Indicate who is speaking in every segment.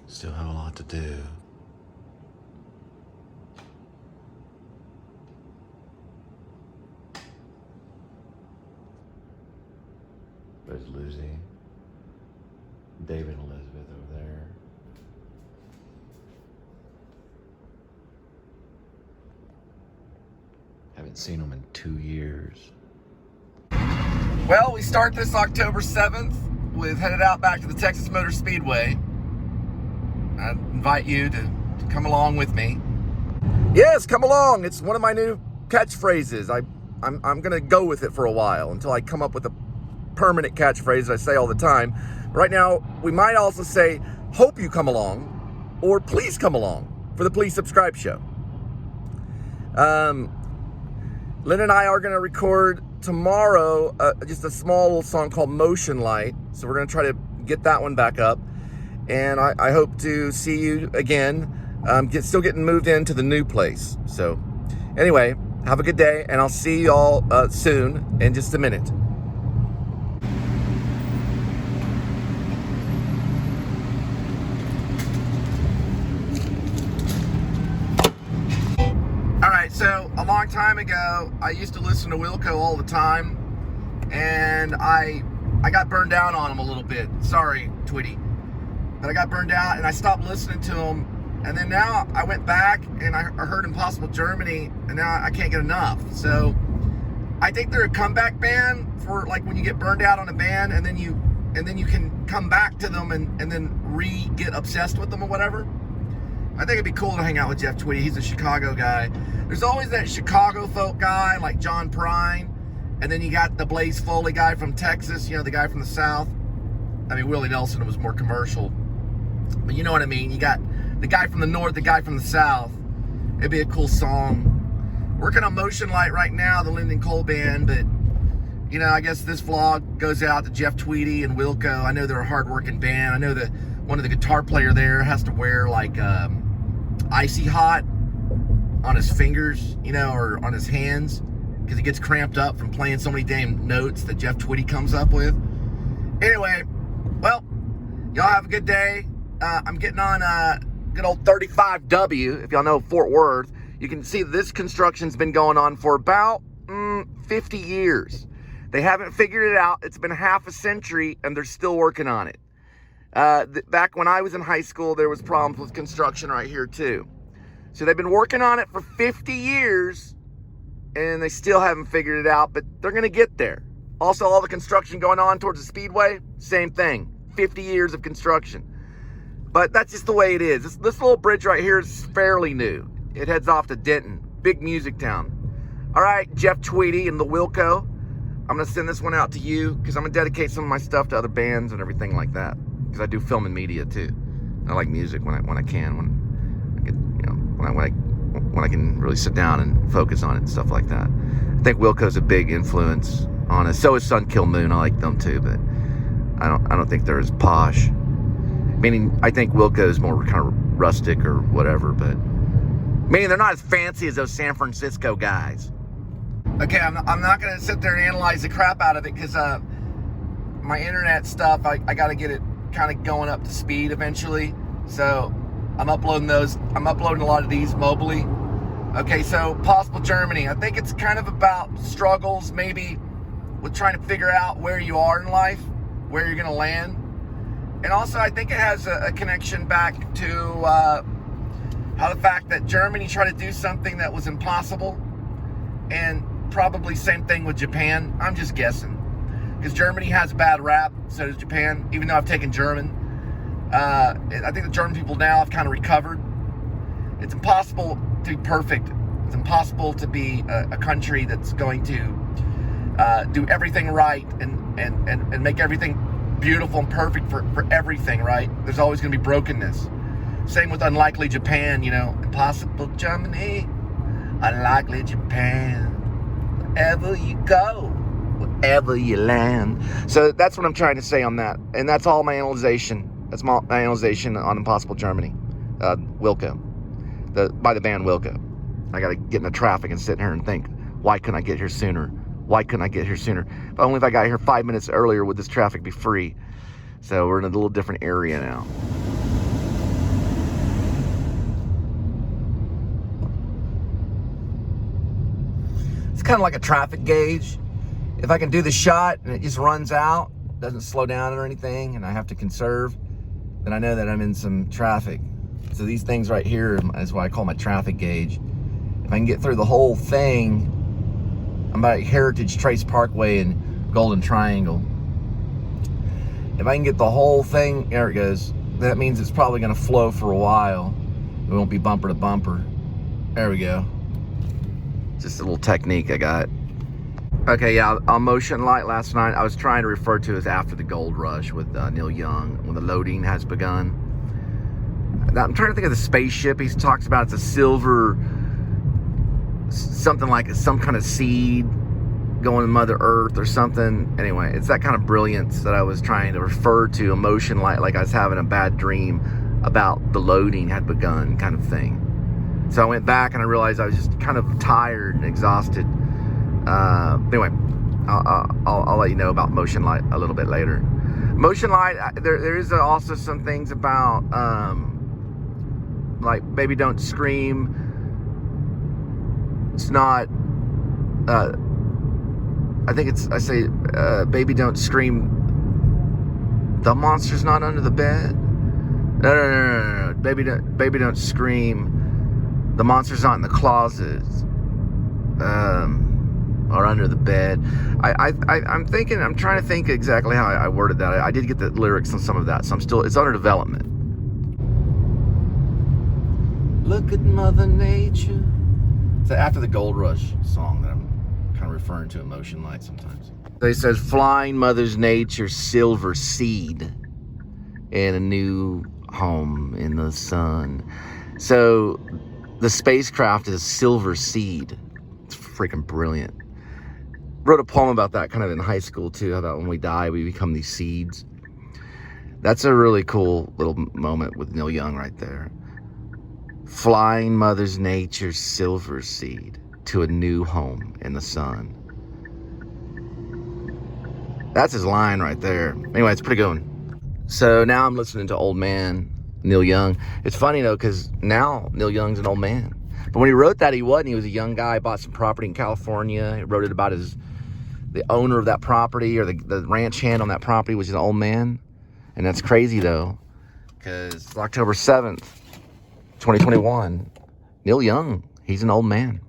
Speaker 1: Still have a lot to do. There's Lucy, David and Elizabeth over there. Haven't seen them in 2 years. Well, we start this October 7th. We've headed out back to the Texas Motor Speedway. I invite you to come along with me. Yes, come along. It's one of my new catchphrases. I'm gonna go with it for a while until I come up with a permanent catchphrase I say all the time. Right now, we might also say, hope you come along, or please come along for the Please Subscribe show. Linda and I are gonna record tomorrow just a small little song called Motion Light. So we're gonna try to get that one back up. And I hope to see you again. Still getting moved into the new place. So anyway, have a good day, and I'll see you all soon in just a minute. All right, so a long time ago, I used to listen to Wilco all the time, and I got burned out on him a little bit. Sorry, Tweety. But I got burned out, and I stopped listening to him. And then now I went back, and I heard Impossible Germany, and now I can't get enough. So I think they're a comeback band for like when you get burned out on a band, and then you can come back to them and then get obsessed with them or whatever. I think it'd be cool to hang out with Jeff Tweedy. He's a Chicago guy. There's always that Chicago folk guy like John Prine, and then you got the Blaze Foley guy from Texas, you know, the guy from the South. I mean, Willie Nelson was more commercial, but you know what I mean. You got the guy from the North, the guy from the South. It'd be a cool song. Working on Motion Light right now, the Linda and Cole band, but you know, I guess this vlog goes out to Jeff Tweedy and Wilco. I know they're a hard-working band. I know that one of the guitar player there has to wear like icy hot on his fingers, you know, or on his hands, because he gets cramped up from playing so many damn notes that Jeff Tweedy comes up with. Anyway, well, y'all have a good day. I'm getting on good old 35W, if y'all know Fort Worth. You can see this construction's been going on for about 50 years. They haven't figured it out. It's been half a century, and they're still working on it. Back when I was in high school, there was problems with construction right here too. So they've been working on it for 50 years, and they still haven't figured it out, but they're gonna get there. Also, all the construction going on towards the Speedway, same thing, 50 years of construction. But that's just the way it is. This little bridge right here is fairly new. It heads off to Denton, big music town. All right, Jeff Tweedy and the Wilco, I'm gonna send this one out to you because I'm gonna dedicate some of my stuff to other bands and everything like that. Because I do film and media too. I like music when I can, when I get, you know, when I can really sit down and focus on it and stuff like that. I think Wilco's a big influence on us. So is Sun Kill Moon. I like them too, but I don't think they're as posh. Meaning, I think Wilco's more kind of rustic or whatever, but meaning they're not as fancy as those San Francisco guys. Okay, I'm not gonna sit there and analyze the crap out of it because my internet stuff, I gotta get it kind of going up to speed eventually. So I'm uploading a lot of these mobily. Okay, so Possible Germany. I think it's kind of about struggles maybe with trying to figure out where you are in life, where you're gonna land. And also I think it has a connection back to how the fact that Germany tried to do something that was impossible, and probably same thing with Japan. I'm just guessing. Because Germany has a bad rap, so does Japan, even though I've taken German. I think the German people now have kind of recovered. It's impossible to be perfect. It's impossible to be a country that's going to do everything right and make everything beautiful and perfect for everything, right? There's always going to be brokenness. Same with unlikely Japan, you know. Impossible Germany, unlikely Japan. Wherever you go, wherever you land. So that's what I'm trying to say on that. And that's all my analyzation. That's my analyzation on Impossible Germany. Wilco. By the band Wilco. I got to get in the traffic and sit here and think, why couldn't I get here sooner? Why couldn't I get here sooner? But only if I got here 5 minutes earlier would this traffic be free. So we're in a little different area now. kind of like a traffic gauge. If I can do the shot and it just runs out, doesn't slow down or anything, and I have to conserve, then I know that I'm in some traffic. So these things right here is what I call my traffic gauge. If I can get through the whole thing, I'm by Heritage Trace Parkway and Golden Triangle. If I can get the whole thing, there it goes, that means it's probably gonna flow for a while. It won't be bumper to bumper. There we go. Just a little technique I got. Okay, yeah, on Motion Light last night, I was trying to refer to as After the Gold Rush with Neil Young, when the loading has begun. Now, I'm trying to think of the spaceship he talks about. It's a silver, something like some kind of seed going to Mother Earth or something. Anyway, it's that kind of brilliance that I was trying to refer to, Emotion Light, like I was having a bad dream about the loading had begun kind of thing. So I went back and I realized I was just kind of tired and exhausted. Anyway, I'll let you know about Motion Light a little bit later. Motion Light, there is also some things about, like Baby Don't Scream. It's not, I think it's, I say, Baby Don't Scream, the monster's not under the bed. No. Baby Don't Scream, the monster's not in the closet, or under the bed. I'm trying to think exactly how I worded that. I did get the lyrics on some of that, so it's under development. Look at Mother Nature. It's After the Gold Rush song that I'm kind of referring to in Motion Light sometimes. So he says, flying Mother's Nature, silver seed in a new home in the sun. So the spacecraft is a silver seed. It's freaking brilliant. Wrote a poem about that kind of in high school too, about when we die, we become these seeds. That's a really cool little moment with Neil Young right there. Flying Mother's Nature's silver seed to a new home in the sun. That's his line right there. Anyway, it's a pretty good one. So now I'm listening to Old Man, Neil Young. It's funny though, because now Neil Young's an old man. But when he wrote that, he wasn't. He was a young guy, bought some property in California. He wrote it about the owner of that property, or the ranch hand on that property, which is an old man. And that's crazy though, because it's October 7th, 2021. Neil Young, he's an old man.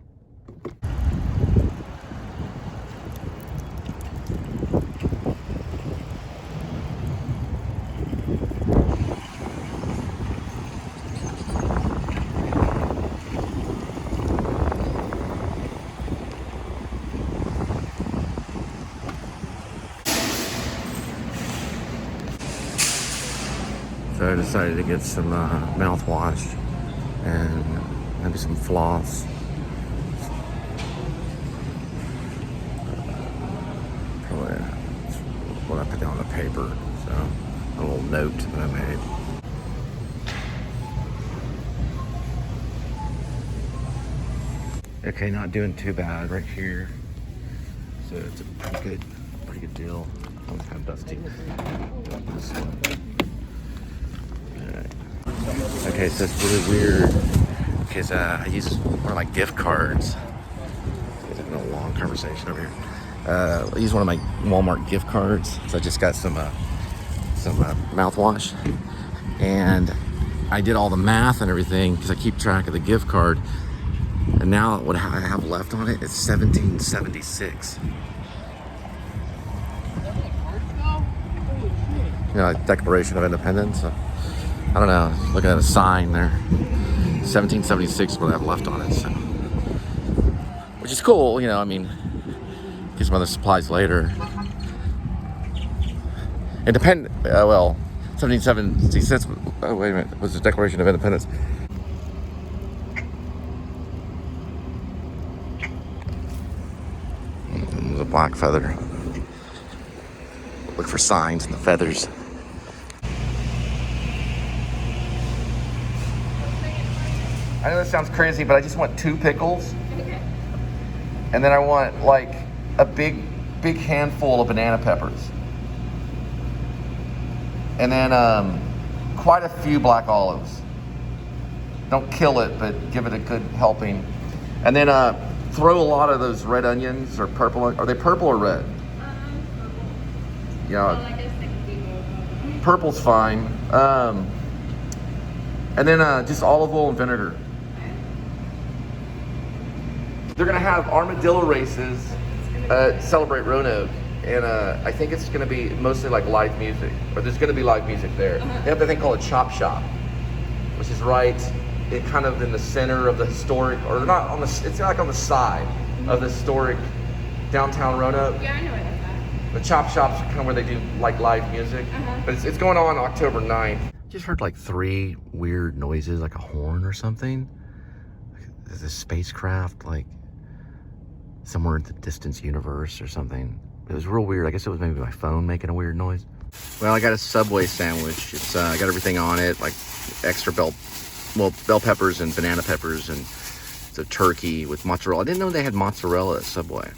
Speaker 1: So I decided to get some mouthwash and maybe some floss. Probably what I put down on the paper. So a little note that I made. Okay, not doing too bad right here. So it's a pretty good deal. Oh, it's kind of dusty. This one. Okay, so it's really weird because I use one of my gift cards. It's a long conversation over here. I use one of my Walmart gift cards. So I just got some mouthwash, and I did all the math and everything because I keep track of the gift card. And now what I have left on it is $17.76. You know, like Declaration of Independence. I don't know, looking at a sign there. $17.76 is what I have left on it, so. Which is cool, you know, I mean, get some other supplies later. Well, 17.76, oh wait a minute, was the Declaration of Independence. There's a black feather. Look for signs in the feathers. I know this sounds crazy, but I just want 2 pickles. And then I want like a big handful of banana peppers. And then quite a few black olives. Don't kill it, but give it a good helping. And then throw a lot of those red onions or purple. Are they purple or red? Yeah,
Speaker 2: Well, I guess they could be both.
Speaker 1: purple's fine. And then just olive oil and vinegar. They're gonna have armadillo races celebrate Roanoke, and I think it's gonna be mostly like live music, or there's gonna be live music there. They have a thing called a chop shop, which is right kind of in the center of the historic, or not on the, it's like on the side of the historic downtown Roanoke.
Speaker 2: Yeah, I know where that's at.
Speaker 1: The chop shops are kind of where they do like live music, but it's going on October 9th. Just heard like 3 weird noises, like a horn or something. There's a spacecraft, like somewhere in the distance universe or something. It was real weird. I guess it was maybe my phone making a weird noise. Well, I got a Subway sandwich. It's I got everything on it, like extra bell peppers and banana peppers, and it's a turkey with mozzarella. I didn't know they had mozzarella at Subway.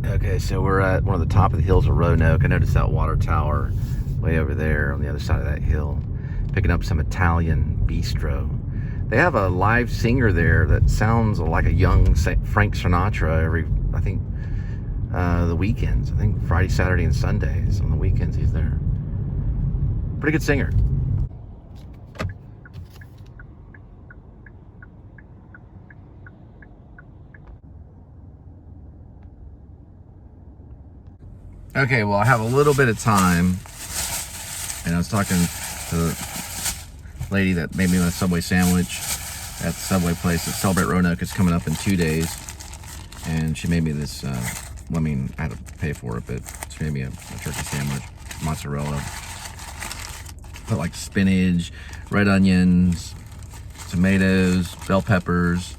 Speaker 1: Okay, so we're at one of the top of the hills of Roanoke. I noticed that water tower way over there on the other side of that hill. Picking up some Italian bistro. They have a live singer there that sounds like a young Frank Sinatra every, I think, the weekends. I think Friday, Saturday, and Sundays. On the weekends he's there. Pretty good singer. Okay, well, I have a little bit of time, and I was talking to the lady that made me a Subway sandwich at the Subway place at Celebrate Roanoke. It's coming up in 2 days, and she made me this, well, I mean, I had to pay for it, but she made me a turkey sandwich, mozzarella, put like spinach, red onions, tomatoes, bell peppers,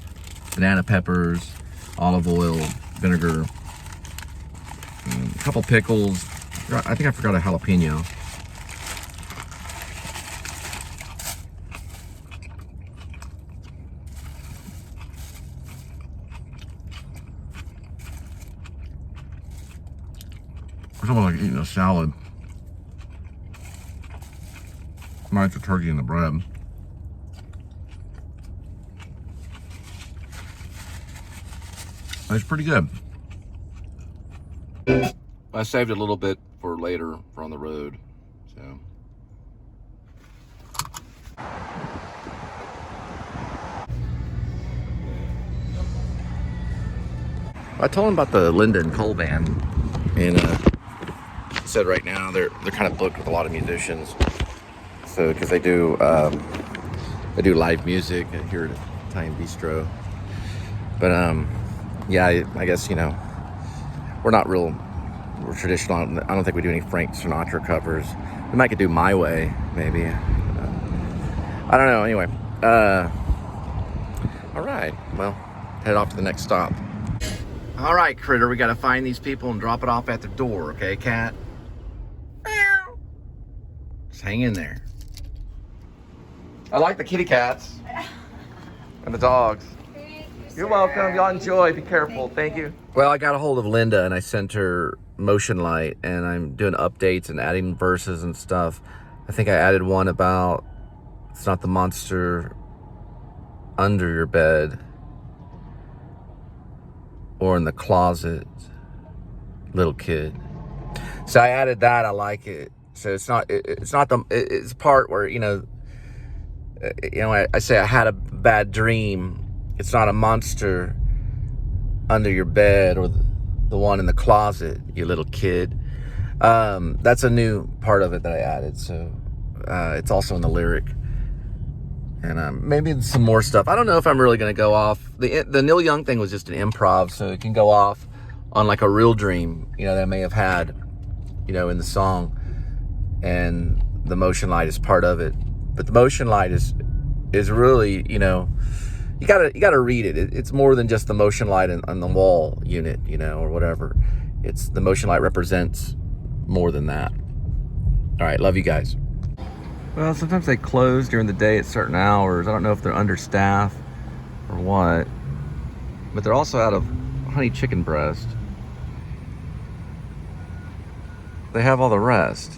Speaker 1: banana peppers, olive oil, vinegar, a couple pickles. I think I forgot a jalapeno. It's almost like eating a salad. Mine's the turkey and the bread. It's pretty good. I saved a little bit for later for on the road, so. I told him about the Linda and Cole band, and said right now they're kind of booked with a lot of musicians, so because they do live music here at Italian Bistro, but yeah, I guess, you know, we're traditional. I don't think we do any Frank Sinatra covers. We might could do My Way, maybe. I don't know. Anyway, all right. Well, head off to the next stop. All right, Critter. We got to find these people and drop it off at their door. Okay, cat. Just hang in there. I like the kitty cats and the dogs. You're welcome. Y'all enjoy. Be careful. Thank you. Well, I got a hold of Linda and I sent her Motion Light, and I'm doing updates and adding verses and stuff. I think I added one about it's not the monster under your bed or in the closet, little kid. So I added that. I like it. So it's the part where, you know, I say I had a bad dream. It's not a monster under your bed or the one in the closet, you little kid. That's a new part of it that I added. So it's also in the lyric. And maybe some more stuff. I don't know if I'm really going to go off. The Neil Young thing was just an improv, so it can go off on like a real dream, you know, that I may have had, you know, in the song. And the motion light is part of it. But the motion light is really, you know, you gotta read it. It's more than just the motion light on the wall unit, you know, or whatever. It's the motion light represents more than that. All right, love you guys. Well, sometimes they close during the day at certain hours. I don't know if they're understaffed or what, but they're also out of honey chicken breast. They have all the rest.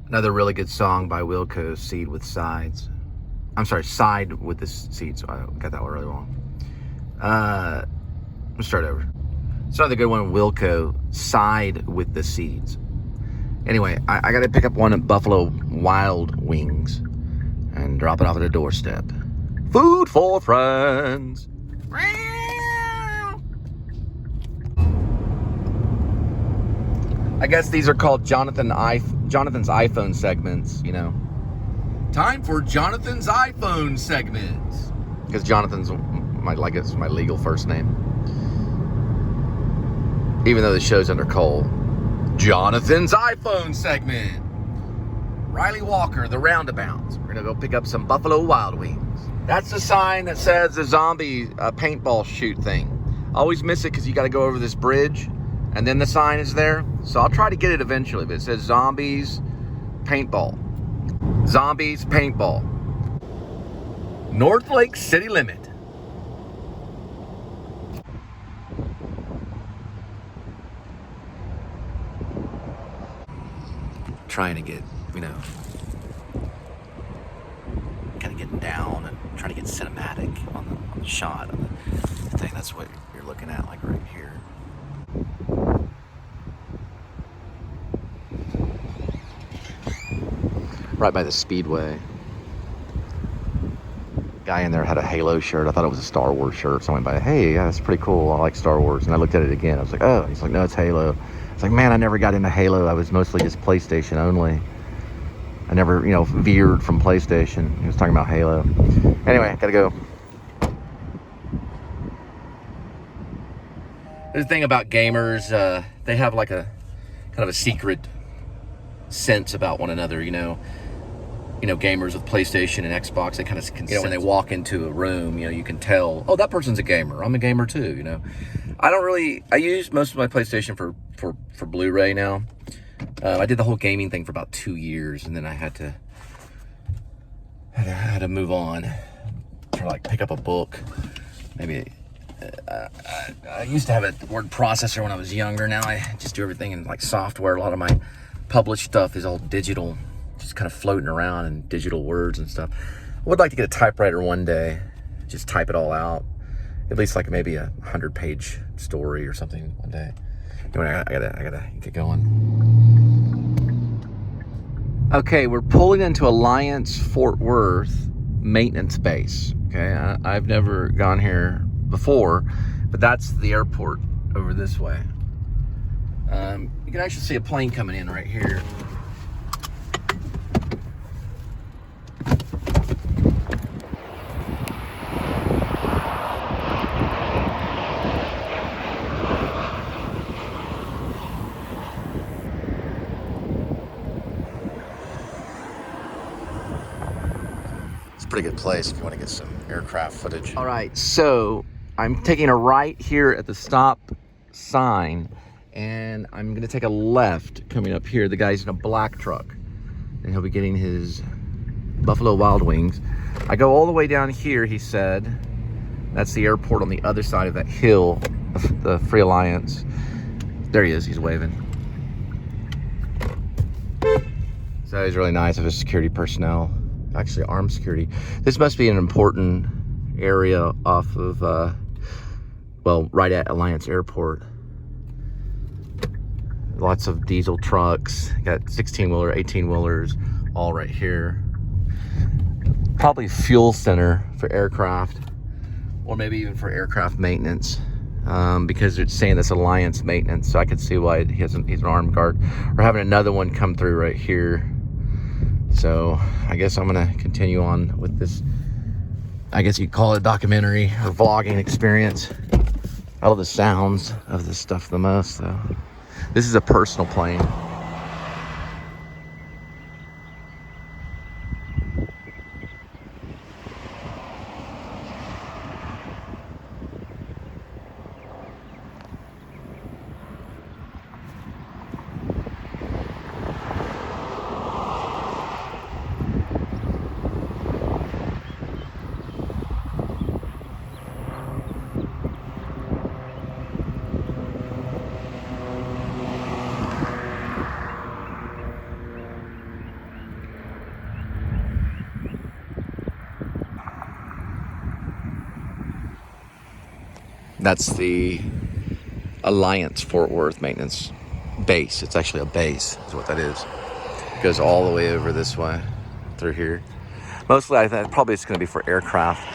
Speaker 1: Another really good song by Wilco, Seed with Sides. I'm sorry, Side with the Seeds. I got that one really wrong. Let's start over. It's another good one, Wilco, Side with the Seeds. Anyway, I got to pick up one at Buffalo Wild Wings and drop it off at a doorstep. Food for friends. I guess these are called Jonathan's iPhone segments, you know. Time for Jonathan's iPhone segments. Because Jonathan's my legal first name. Even though the show's under Cole. Jonathan's iPhone segment. Riley Walker, the roundabouts. We're gonna go pick up some Buffalo Wild Wings. That's the sign that says the zombie paintball shoot thing. I always miss it because you gotta go over this bridge and then the sign is there. So I'll try to get it eventually, but it says zombies paintball. Zombies paintball. North Lake city limit. Trying to get, you know, kind of getting down and trying to get cinematic on the shot of the thing. That's what you're looking at, like right here. Right by the Speedway. Guy in there had a Halo shirt. I thought it was a Star Wars shirt. So I went by, hey, yeah, that's pretty cool. I like Star Wars. And I looked at it again. I was like, oh. He's like, no, it's Halo. It's like, man, I never got into Halo. I was mostly just PlayStation only. I never, you know, veered from PlayStation. He was talking about Halo. Anyway, gotta go. The thing about gamers, they have like a kind of a secret sense about one another, you know. You know, gamers with PlayStation and Xbox, they kind of can, you know, when they walk into a room, you know, you can tell, oh, that person's a gamer. I'm a gamer too, you know. I use most of my PlayStation for Blu-ray now. I did the whole gaming thing for about 2 years, and then I had to move on, to like pick up a book. Maybe I used to have a word processor when I was younger. Now I just do everything in like software. A lot of my published stuff is all digital, just kind of floating around in digital words and stuff. I would like to get a typewriter one day, just type it all out. At least like maybe a 100-page story or something one day. Anyway, I gotta get going. Okay, we're pulling into Alliance Fort Worth maintenance base. Okay, I've never gone here before, but that's the airport over this way. You can actually see a plane coming in right here. Pretty good place if you want to get some aircraft footage. All right, so I'm taking a right here at the stop sign, and I'm going to take a left coming up here. The guy's in a black truck, and he'll be getting his Buffalo Wild Wings. I go all the way down here, he said. That's the airport on the other side of that hill, the Free Alliance. There he is, he's waving. So he's really nice of his security personnel. Actually, armed security. This must be an important area off of, well, right at Alliance Airport. Lots of diesel trucks. Got 16-wheeler, 18-wheelers, all right here. Probably fuel center for aircraft, or maybe even for aircraft maintenance, because it's saying this Alliance maintenance, so I could see why he's an armed guard. We're having another one come through right here. So I guess I'm gonna continue on with this, I guess you'd call it a documentary or vlogging experience. I love the sounds of this stuff the most though. This is a personal plane. That's the Alliance Fort Worth maintenance base. It's actually a base, is what that is. It goes all the way over this way through here. Mostly, I think probably it's going to be for aircraft